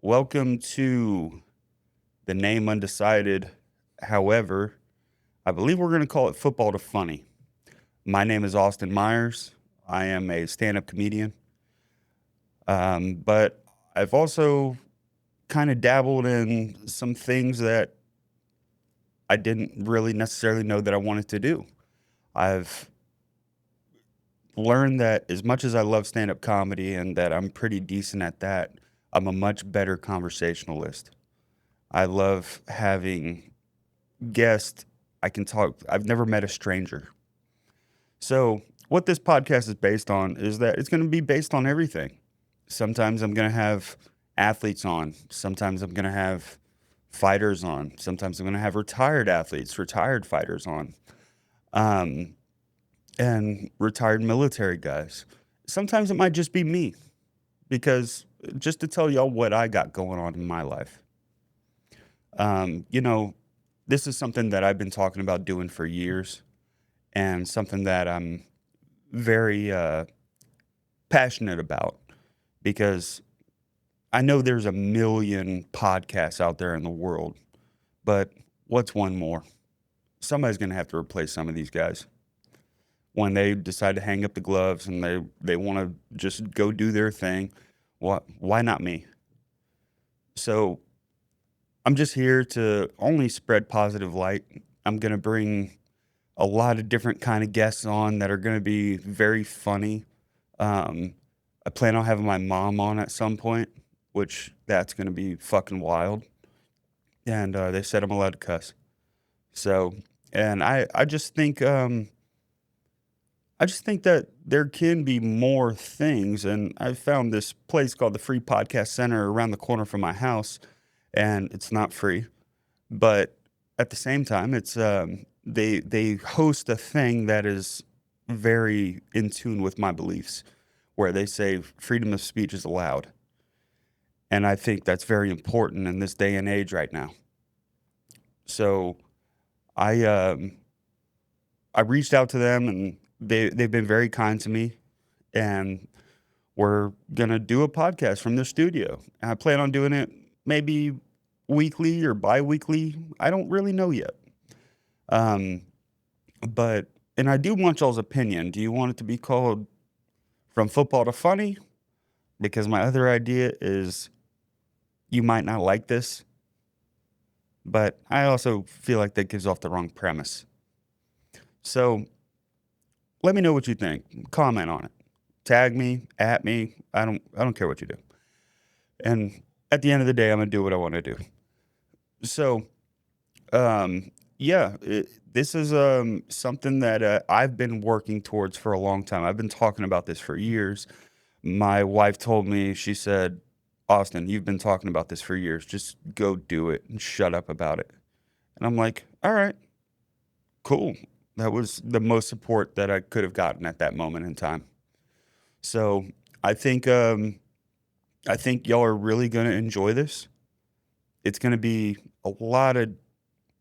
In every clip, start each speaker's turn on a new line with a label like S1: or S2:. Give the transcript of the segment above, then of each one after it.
S1: Welcome to the name undecided. However, I believe we're going to call it Football to Funny. My name is Austin Myers. I am a stand up comedian, but I've also kind of dabbled in some things that I didn't really necessarily know that I wanted to do. I've learned that as much as I love stand up comedy and that I'm pretty decent at that, I'm a much better conversationalist. I love having guests I can talk. I've never met a stranger. So, what this podcast is based on is that it's going to be based on everything. Sometimes I'm going to have athletes on. Sometimes I'm going to have fighters on. Sometimes I'm going to have retired athletes, retired fighters on, um, and retired military guys. Sometimes it might just be me because just to tell y'all what I got going on in my life. Um, you know, this is something that I've been talking about doing for years and something that I'm very passionate about because I know there's a million podcasts out there in the world, but what's one more? Somebody's going to have to replace some of these guys when they decide to hang up the gloves and they want to just go do their thing. Why not me? So I'm just here to only spread positive light. I'm going to bring a lot of different kind of guests on that are going to be very funny. Um, I plan on having my mom on at some point, which that's going to be fucking wild. And they said I'm allowed to cuss. So, and I just think that there can be more things. And I found this place called the Free Podcast Center around the corner from my house, and it's not free, but at the same time, it's they host a thing that is very in tune with my beliefs, where they say freedom of speech is allowed, and I think that's very important in this day and age right now. So I um, I reached out to them, and they've been very kind to me, and we're gonna do a podcast from their studio. And I plan on doing it maybe weekly or bi-weekly. I don't really know yet. Um, but and I do want y'all's opinion. Do you want it to be called From Football to Funny? Because my other idea is you might not like this, but I also feel like that gives off the wrong premise. So let me know what you think. Comment on it. Tag me, at me. I don't care what you do. And at the end of the day, I'm gonna do what I want to do. So yeah, this is something that I've been working towards for a long time. I've been talking about this for years. My wife told me, she said, Austin, you've been talking about this for years. Just go do it and shut up about it. And I'm like, all right, cool. That was the most support that I could have gotten at that moment in time. So I think I think y'all are really gonna enjoy this. It's gonna be a lot of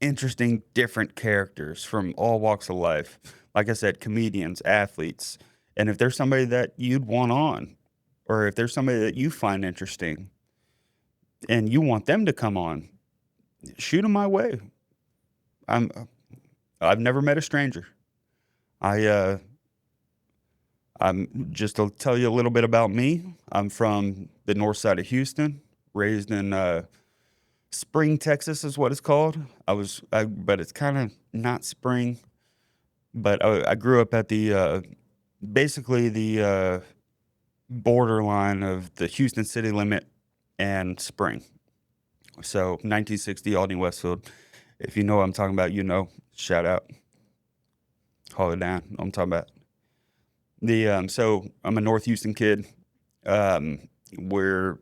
S1: interesting, different characters from all walks of life. Like I said, comedians, athletes. And if there's somebody that you'd want on, or if there's somebody that you find interesting and you want them to come on, shoot them my way. I'm I've never met a stranger. I I'm just to tell you a little bit about me. I'm from the north side of Houston, raised in Spring, Texas is what it's called. But it's kind of not spring. But I grew up at the basically the borderline of the Houston city limit and Spring. So 1960 Albany Westfield. If you know what I'm talking about, you know. Shout out, haul it down. Know what I'm talking about. The so I'm a North Houston kid. We're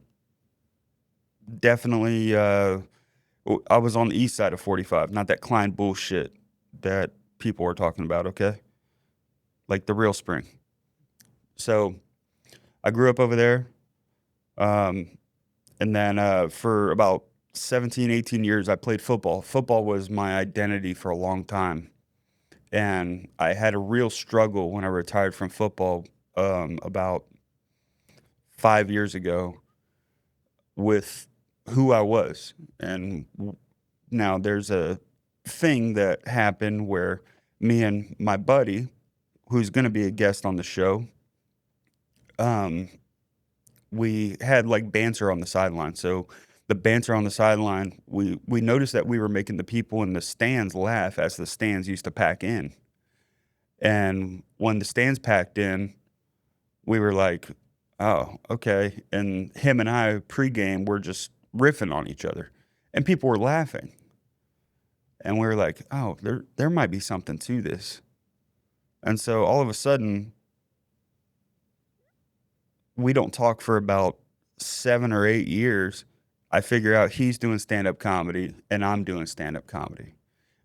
S1: definitely I was on the east side of 45, not that Klein bullshit that people are talking about. Okay, like the real Spring. So I grew up over there. Um, And then for about 17, 18 years, I played football. Football was my identity for a long time. And I had a real struggle when I retired from football about 5 years ago with who I was. And now there's a thing that happened where me and my buddy, who's going to be a guest on the show, um, we had like banter on the sideline. So the banter on the sideline, we noticed that we were making the people in the stands laugh as the stands used to pack in. And when the stands packed in, we were like, "Oh, okay." And him and I pregame were just riffing on each other, and people were laughing. And we were like, "Oh, there might be something to this." And so all of a sudden, we don't talk for about 7 or 8 years. I figure out he's doing stand-up comedy and I'm doing stand-up comedy.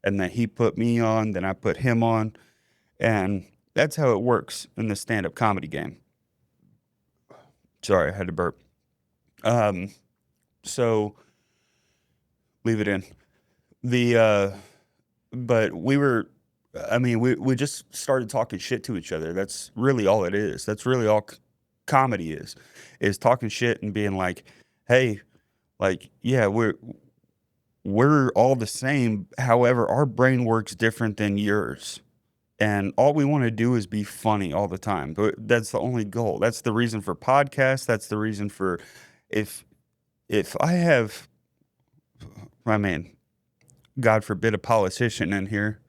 S1: And then he put me on, then I put him on, and that's how it works in the stand-up comedy game. Sorry, I had to burp. Um, so leave it in. The but we were I mean, we just started talking shit to each other. That's really all it is. That's really all comedy is talking shit and being like, "Hey, like, yeah, we're all the same. However, our brain works different than yours. And all we want to do is be funny all the time. But that's the only goal. That's the reason for podcasts. That's the reason for if if I have I mean, God forbid a politician in here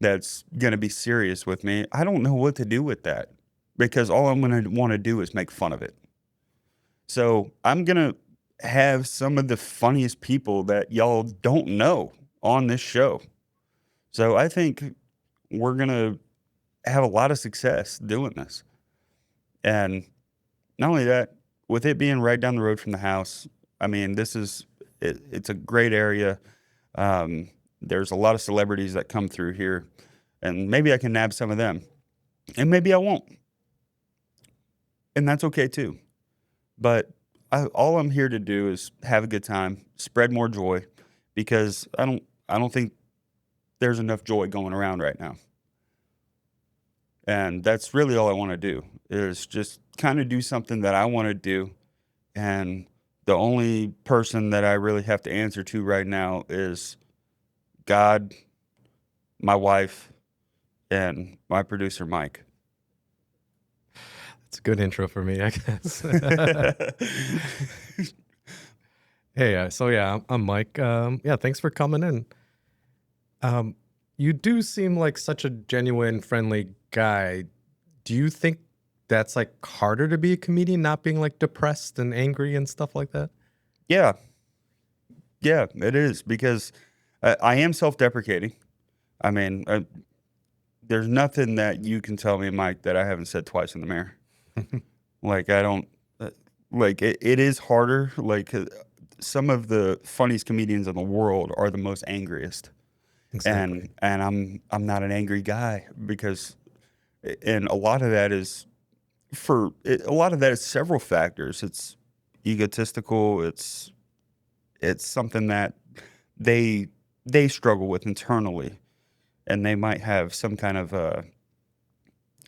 S1: that's going to be serious with me. I don't know what to do with that because all I'm going to want to do is make fun of it. So I'm going to have some of the funniest people that y'all don't know on this show. So I think we're going to have a lot of success doing this. And not only that, with it being right down the road from the house, I mean, it's a great area. There's a lot of celebrities that come through here, and maybe I can nab some of them, and maybe I won't, and that's okay too. But all I'm here to do is have a good time, spread more joy, because I don't think there's enough joy going around right now, and that's really all I want to do is just kind of do something that I want to do, and the only person that I really have to answer to right now is God, my wife, and my producer Mike.
S2: It's a good intro for me, I guess. Hey, so yeah, I'm Mike. Yeah, thanks for coming in. You do seem like such a genuine, friendly guy. Do you think that's like harder to be a comedian, not being like depressed and angry and stuff like that?
S1: Yeah, yeah, it is because I am self-deprecating. I mean, there's nothing that you can tell me, Mike, that I haven't said twice in the mirror. Like I don't like it is harder. Like some of the funniest comedians in the world are the most angriest,
S2: Exactly.
S1: and I'm not an angry guy because, and a lot of that is a lot of that is several factors. It's egotistical. It's something that they they struggle with internally, and they might have some kind of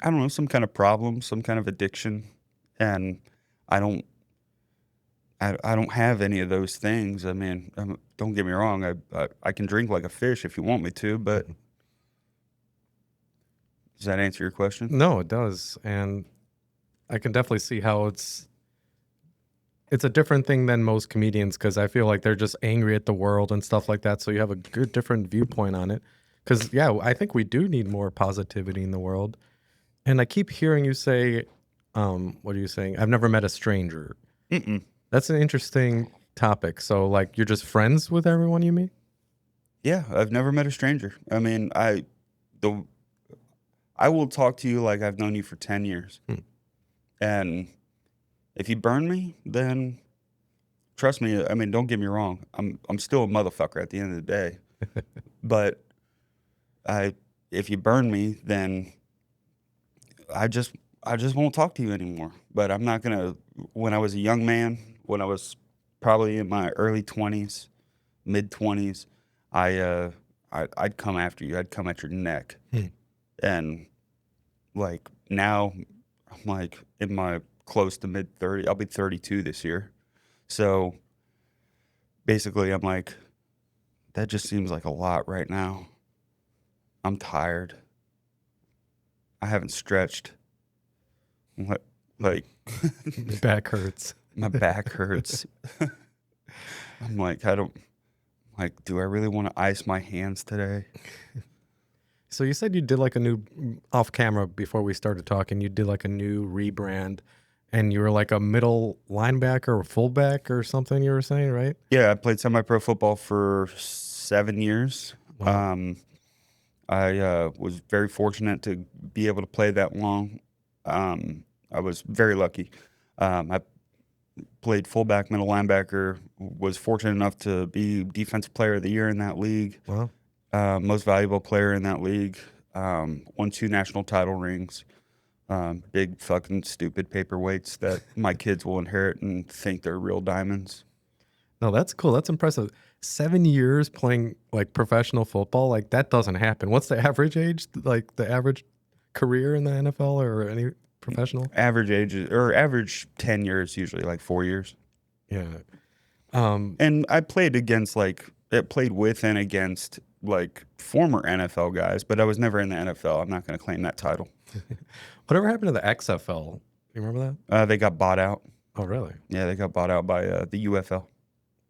S1: I don't know, some kind of problem, some kind of addiction, and I don't I don't have any of those things. I mean, don't get me wrong. I can drink like a fish if you want me to, but
S2: Mhm.
S1: does that answer your question?
S2: No, it does, and I can definitely see how it's a different thing than most comedians because I feel like they're just angry at the world and stuff like that. So you have a good different viewpoint on it. Because yeah, I think we do need more positivity in the world. And I keep hearing you say, what are you saying? I've never met a stranger.
S1: Mm-mm.
S2: That's an interesting topic. So like you're just friends with everyone you meet?
S1: Yeah, I've never met a stranger. I mean, the I will talk to you like I've known you for 10 years.
S2: Hmm.
S1: And if you burn me, then trust me, I mean, don't get me wrong. I'm still a motherfucker at the end of the day. But I if you burn me, then I just I just won't talk to you anymore. But I'm not gonna. When I was a young man, when I was probably in my early 20s, mid 20s, I'd come after you. I'd come at your neck.
S2: Hmm.
S1: And like now, I'm like in my close to mid 30. I'll be 32 this year. So basically, I'm like, that just seems like a lot right now. I'm tired. I haven't stretched. What, like,
S2: Your back hurts.
S1: my back hurts. I'm like, do I really want to ice my hands today?
S2: So you said you did like a new off camera before we started talking. You did like a new rebrand, and you were like a middle linebacker or fullback or something. You were saying, right?
S1: Yeah, I played semi-pro football for 7 years.
S2: Wow.
S1: I was very fortunate to be able to play that long. I was very lucky. I played fullback, middle linebacker, was fortunate enough to be defensive player of the year in that league,
S2: Wow.
S1: most valuable player in that league, won 2 national title rings, big fucking stupid paperweights that my kids will inherit and think they're real diamonds.
S2: No, that's cool. That's impressive. 7 years playing like professional football, like that doesn't happen. What's the average age? Like the average career in the NFL or any professional?
S1: Average age or average tenure is usually like 4 years.
S2: Yeah.
S1: And I played played with and against like former NFL guys, but I was never in the NFL. I'm not going to claim that title.
S2: Whatever happened to the XFL? You remember that?
S1: They got bought out.
S2: Oh, really?
S1: Yeah, they got bought out by the UFL.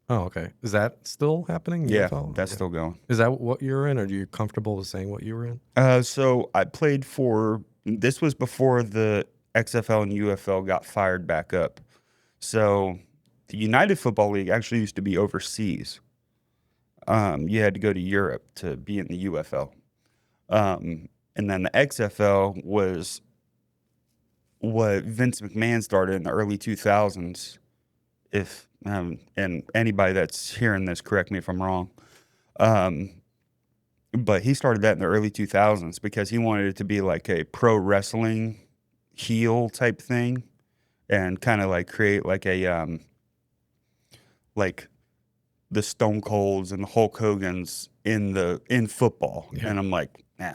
S2: Oh, okay. Is that still happening?
S1: Yeah,
S2: UFL?
S1: that's
S2: Okay.
S1: still going.
S2: Is that what you were in, or are you comfortable with saying what you were in?
S1: So I played for, this was before the XFL and UFL got fired back up. So the United Football League actually used to be overseas. You had to go to Europe to be in the UFL. And then the XFL was what Vince McMahon started in the early 2000s. If and anybody that's hearing this, correct me if I'm wrong. But he started that in the early 2000s because he wanted it to be like a pro wrestling heel type thing, and kind of like create like a like the Stone Colds and the Hulk Hogan's in football.
S2: Yeah.
S1: And I'm like, nah,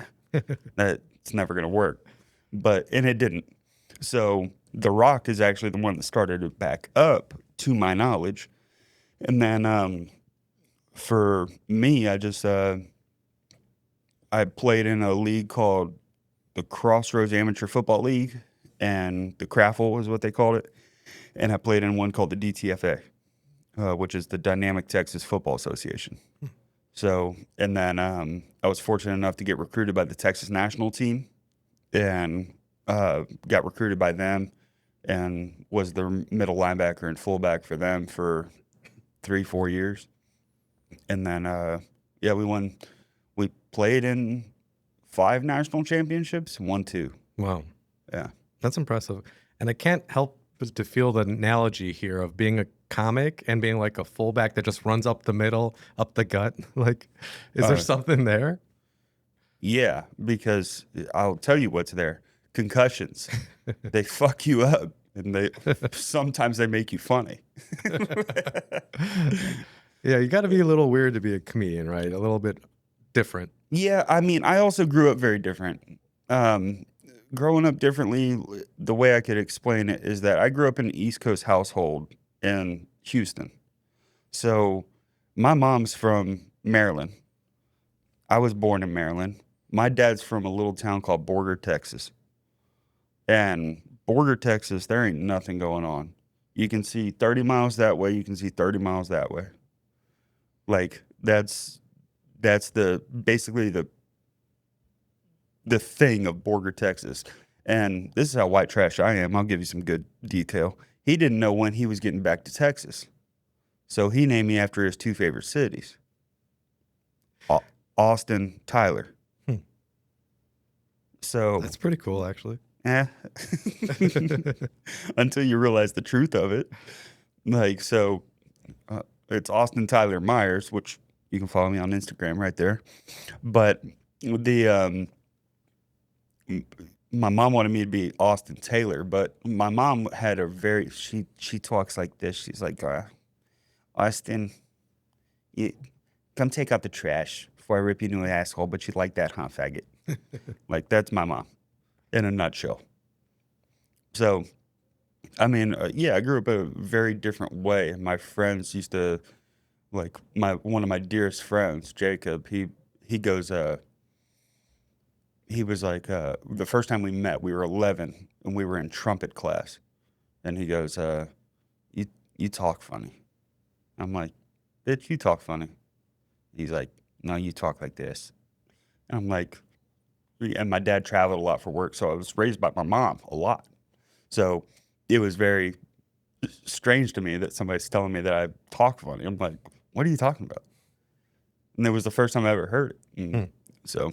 S1: that's never gonna work. And it didn't. So The Rock is actually the one that started it back up, to my knowledge. And then for me, I played in a league called the Crossroads Amateur Football League, and the Craffle is what they called it. And I played in one called the DTFA, which is the Dynamic Texas Football Association. So, and then I was fortunate enough to get recruited by the Texas national team, and got recruited by them, and was the middle linebacker and fullback for them for 3-4 years. And then, yeah, we played in 5 national championships, won 2.
S2: Wow.
S1: Yeah.
S2: That's impressive. And I can't help but to feel the analogy here of being a comic and being like a fullback that just runs up the middle, up the gut. Like, is there something there?
S1: Yeah, because I'll tell you what's there. Concussions. They fuck you up, and sometimes they make you funny.
S2: Yeah, you got to be a little weird to be a comedian, right? A little bit different.
S1: Yeah, I mean, I also grew up very different. Growing up differently, the way I could explain it is that I grew up in an East Coast household in Houston. So my mom's from Maryland. I was born in Maryland. My dad's from a little town called Borger, Texas. And Borger, Texas, there ain't nothing going on. You can see 30 miles that way, you can see 30 miles that way. Like, that's basically the thing of Borger, Texas. And this is how white trash I am. I'll give you some good detail. He didn't know when he was getting back to Texas. So he named me after his 2 favorite cities. Austin, Tyler. So
S2: That's pretty cool, actually.
S1: Until you realize the truth of it. Like, so it's Austin Tyler Myers, which you can follow me on Instagram right there. But my mom wanted me to be Austin Taylor, but my mom had she talks like this. She's like, Austin, you come take out the trash before I rip you a new asshole, but you like that, huh, faggot? Like, that's my mom in a nutshell. So, I mean, yeah, I grew up a very different way. My friends used to like one of my dearest friends, Jacob, he goes, he was like, the first time we met, we were 11 and we were in trumpet class. And he goes, you, you talk funny. I'm like, bitch, you talk funny. He's like, no, you talk like this. And I'm like, and my dad traveled a lot for work. So I was raised by my mom a lot. So it was very strange to me that somebody's telling me that I talk funny. I'm like, what are you talking about? And it was the first time I ever heard it. And
S2: Hmm.
S1: so,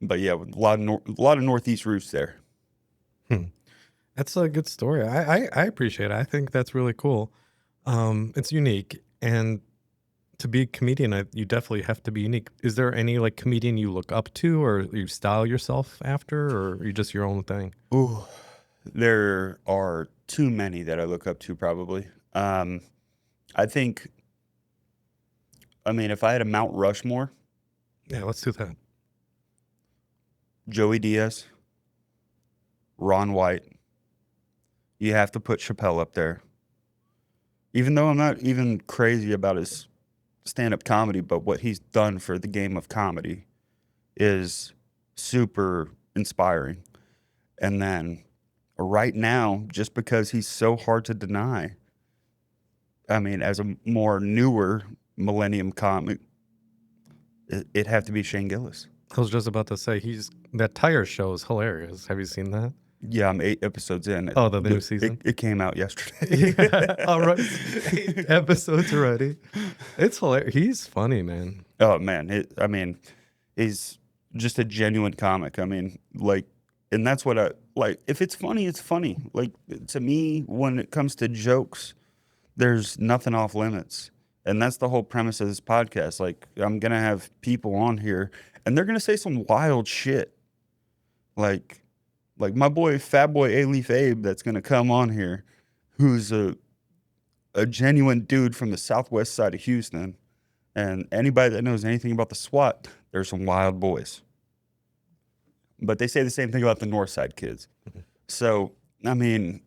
S1: but yeah, a lot of Northeast roots there.
S2: Hmm. That's a good story. I appreciate it. I think that's really cool. It's unique, and to be a comedian, you definitely have to be unique. Is there any like comedian you look up to, or you style yourself after, or are you just your own thing?
S1: Ooh, there are too many that I look up to probably. I think, I mean, if I had a Mount Rushmore,
S2: Yeah, let's do that.
S1: Joey Diaz, Ron White, you have to put Chappelle up there. Even though I'm not even crazy about his stand-up comedy, but what he's done for the game of comedy is super inspiring. And then right now, just because he's so hard to deny, I mean, as a more newer millennium comic, it'd have to be Shane Gillis.
S2: I was just about to say that tire show is hilarious. Have you seen that?
S1: Yeah, I'm 8 episodes in.
S2: Oh, the new season.
S1: It came out yesterday.
S2: Yeah, all right. 8 episodes already. It's hilarious. He's funny, man.
S1: Oh man, I mean, he's just a genuine comic. I mean, like, and that's what I like. If it's funny, it's funny. Like to me, when it comes to jokes, there's nothing off limits, and that's the whole premise of this podcast. Like, I'm gonna have people on here, and they're gonna say some wild shit, like my boy Fat Boy A-Leaf Abe, that's gonna come on here, who's a genuine dude from the southwest side of Houston. And anybody that knows anything about the SWAT, there's some wild boys. But they say the same thing about the north side kids. So, I mean,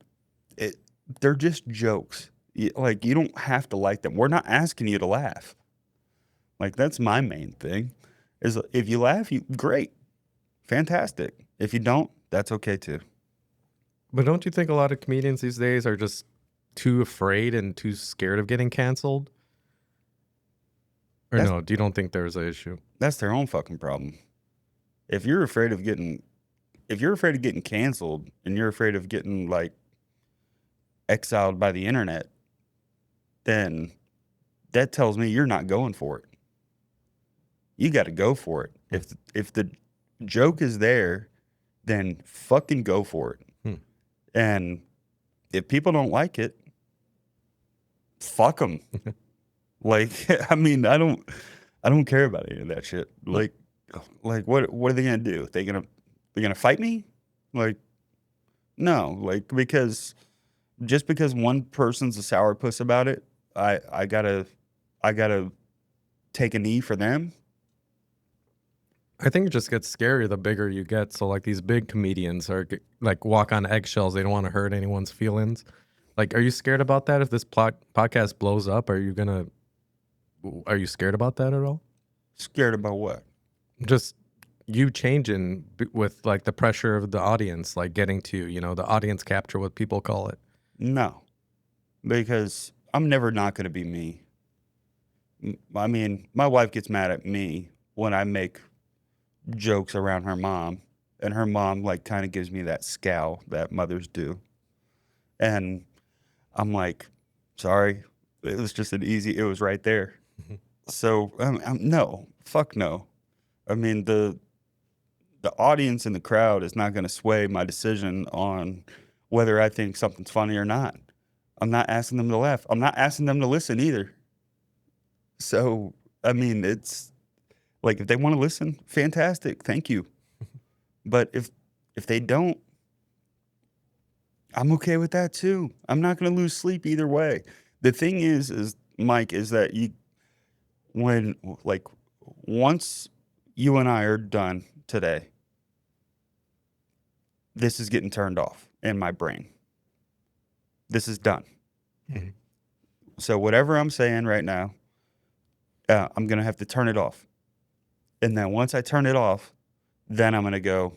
S1: they're just jokes. Like, you don't have to like them. We're not asking you to laugh. Like, that's my main thing. Is if you laugh, great. Fantastic. If you don't, that's okay too.
S2: But don't you think a lot of comedians these days are just too afraid and too scared of getting canceled? Or
S1: That's-
S2: no, you don't think there's an issue?
S1: That's their own fucking problem. If you're afraid of getting canceled and you're afraid of getting like exiled by the internet, then that tells me you're not going for it. You got to go for it. If the joke is there, then fucking go for it. And if people don't like it, fuck them. Like, I mean, I don't care about any of that shit. Like what are they gonna do? They're gonna fight me? Like, no. Like, because just because one person's a sourpuss about it, I gotta take a knee for them.
S2: I think it just gets scarier the bigger you get. So like these big comedians are like walk on eggshells. They don't want to hurt anyone's feelings. Like, are you scared about that? If this podcast blows up, are you scared about that at all?
S1: Scared about what?
S2: Just you changing with like the pressure of the audience, like getting to, the audience capture, what people call it.
S1: No, because I'm never not going to be me. I mean, my wife gets mad at me when I make jokes around her mom, and her mom like kind of gives me that scowl that mothers do. And I'm like, sorry, it was just it was right there. So no, fuck no. I mean, the audience in the crowd is not going to sway my decision on whether I think something's funny or not. I'm not asking them to laugh. I'm not asking them to listen either. So, I mean, it's like, if they want to listen, fantastic. Thank you. But if they don't, I'm okay with that too. I'm not going to lose sleep either way. The thing is Mike, is that once you and I are done today, this is getting turned off in my brain. This is done.
S2: Mhm.
S1: So whatever I'm saying right now, I'm gonna have to turn it off. And then once I turn it off, then I'm gonna go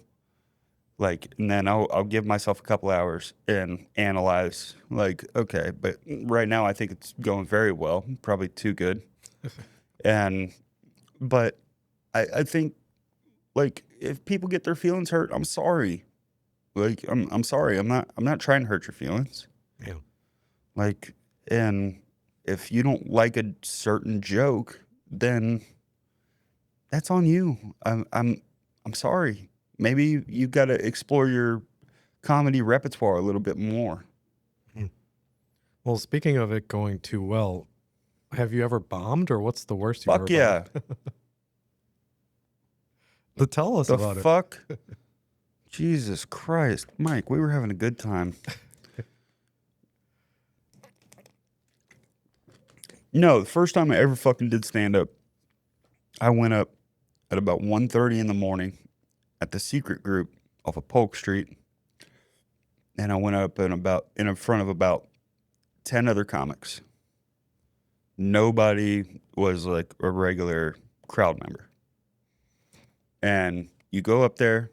S1: like, and then I'll give myself a couple hours and analyze. Like, okay, but right now I think it's going very well, probably too good. And but I think like if people get their feelings hurt, I'm sorry. Like I'm sorry. I'm not trying to hurt your feelings.
S2: Yeah.
S1: Like, and if you don't like a certain joke, then that's on you. I'm sorry. Maybe you got to explore your comedy repertoire a little bit more.
S2: Well, speaking of it going too well, have you ever bombed, or what's the worst you've ever
S1: Fuck yeah.
S2: bombed? But tell us
S1: The
S2: about it.
S1: fuck? Jesus Christ. Mike, we were having a good time. No, the first time I ever fucking did stand up, I went up at about 1:30 in the morning at the Secret Group off of Polk Street. And I went up in front of about 10 other comics. Nobody was like a regular crowd member. And you go up there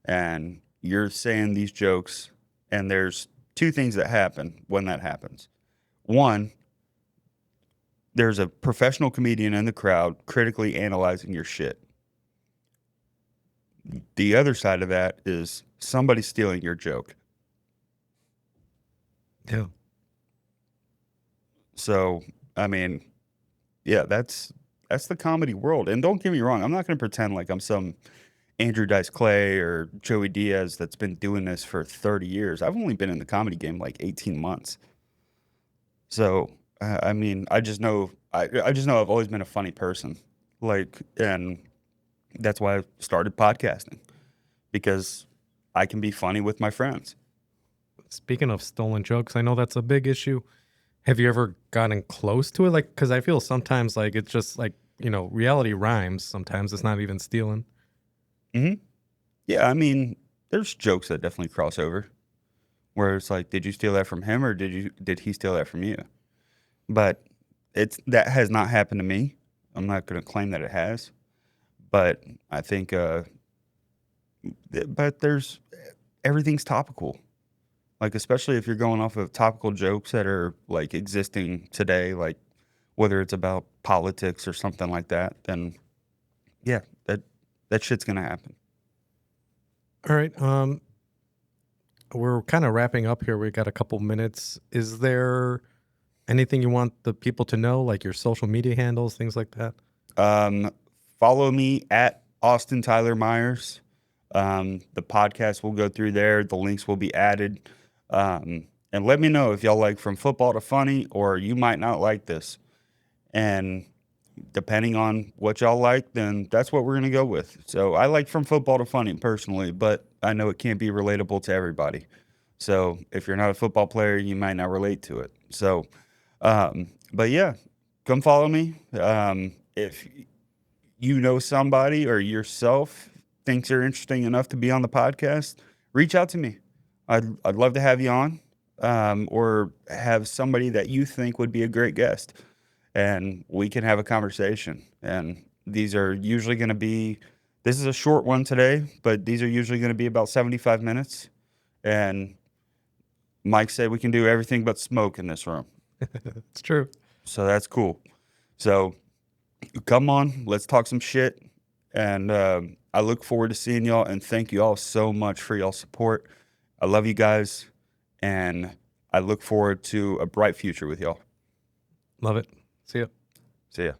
S1: and you're saying these jokes, and there's two things that happen when that happens. One, there's a professional comedian in the crowd critically analyzing your shit. The other side of that is somebody stealing your joke.
S2: Yeah.
S1: So, I mean, yeah, that's the comedy world. And don't get me wrong, I'm not going to pretend like I'm some Andrew Dice Clay or Joey Diaz that's been doing this for 30 years. I've only been in the comedy game like 18 months. So, I mean, I just know I've always been a funny person. Like, and that's why I started podcasting, because I can be funny with my friends.
S2: Speaking of stolen jokes, I know that's a big issue. Have you ever gotten close to it? Like, because I feel sometimes like it's just like, reality rhymes. Sometimes it's not even stealing.
S1: Yeah, I mean, there's jokes that definitely cross over, where it's like, did you steal that from him, or did he steal that from you? But that has not happened to me. I'm not going to claim that it has, but I think, but everything's topical. Like, especially if you're going off of topical jokes that are like existing today, like whether it's about politics or something like that, then yeah, that shit's gonna happen.
S2: All right. We're kind of wrapping up here. We got a couple minutes. Is there anything you want the people to know, like your social media handles, things like that?
S1: Follow me at Austin Tyler Myers. The podcast will go through there. The links will be added. And let me know if y'all like From Football to Funny, or you might not like this. And depending on what y'all like, then that's what we're going to go with. So I like From Football to Funny personally, but I know it can't be relatable to everybody. So if you're not a football player, you might not relate to it. So, but yeah, come follow me. If you know somebody or yourself thinks you're interesting enough to be on the podcast, reach out to me. I'd love to have you on, or have somebody that you think would be a great guest, and we can have a conversation. And these are usually going to be, this is a short one today, but these are usually going to be about 75 minutes. And Mike said we can do everything but smoke in this room.
S2: It's true.
S1: So that's cool. So come on, let's talk some shit. And I look forward to seeing y'all, and thank you all so much for y'all support. I love you guys, and I look forward to a bright future with y'all.
S2: Love it. See ya.
S1: See ya.